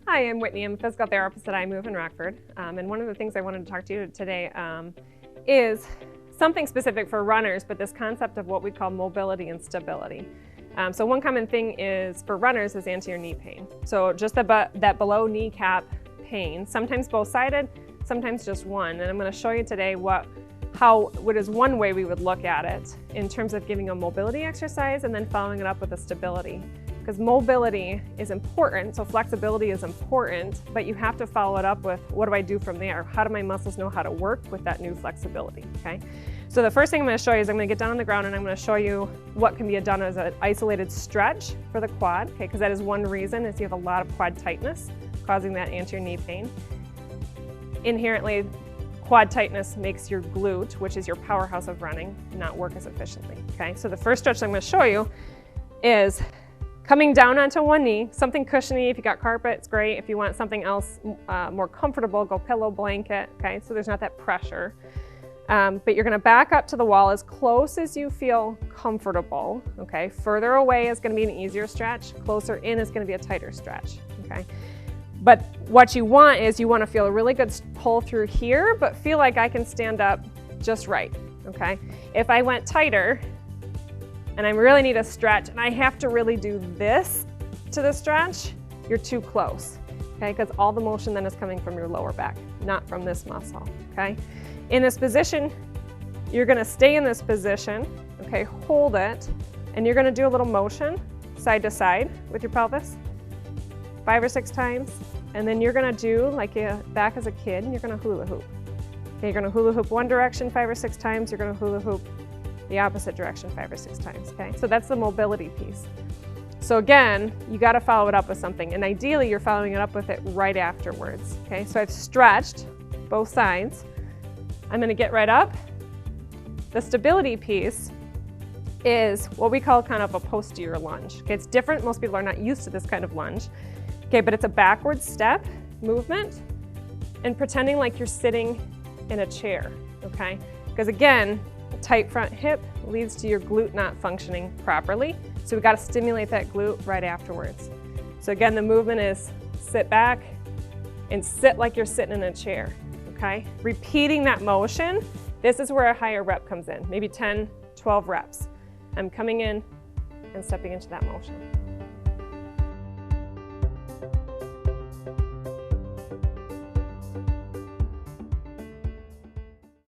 Hi, I'm Whitney. I'm a physical therapist at iMove in Rockford. And one of the things I wanted to talk to you today is something specific for runners, but this concept of what we call mobility and stability. So one common thing is for runners is anterior knee pain. So just that below kneecap pain, sometimes both-sided, sometimes just one. And I'm going to show you today what is one way we would look at it in terms of giving a mobility exercise and then following it up with a stability. Because mobility is important, so flexibility is important, but you have to follow it up with what do I do from there? How do my muscles know how to work with that new flexibility, okay? So the first thing I'm going to show you is I'm going to get down on the ground and I'm going to show you what can be done as an isolated stretch for the quad, okay? Because that is one reason is you have a lot of quad tightness causing that anterior knee pain. Inherently, quad tightness makes your glute, which is your powerhouse of running, not work as efficiently, okay? So the first stretch I'm going to show you is coming down onto one knee, something cushiony. If you got carpet, it's great. If you want something else more comfortable, go pillow, blanket, okay? So there's not that pressure. But you're gonna back up to the wall as close as you feel comfortable, okay? Further away is gonna be an easier stretch. Closer in is gonna be a tighter stretch, okay? But what you want is you wanna feel a really good pull through here, but feel like I can stand up just right, okay? If I went tighter, and I really need a stretch, and I have to really do this to the stretch, you're too close, okay? Because all the motion then is coming from your lower back, not from this muscle, okay? In this position, you're gonna stay in this position, okay? Hold it, and you're gonna do a little motion side to side with your pelvis 5 or 6 times, and then you're gonna do like back as a kid, and you're gonna hula hoop. Okay, you're gonna hula hoop one direction 5 or 6 times, you're gonna hula hoop the opposite direction 5 or 6 times, okay? So that's the mobility piece. So again, you gotta follow it up with something, and ideally you're following it up with it right afterwards, okay? So I've stretched both sides. I'm gonna get right up. The stability piece is what we call kind of a posterior lunge. Okay, it's different, most people are not used to this kind of lunge. Okay, but it's a backward step movement and pretending like you're sitting in a chair, okay? Because again, a tight front hip leads to your glute not functioning properly. So we've got to stimulate that glute right afterwards. So again, the movement is sit back and sit like you're sitting in a chair, okay? Repeating that motion, this is where a higher rep comes in, maybe 10, 12 reps. I'm coming in and stepping into that motion.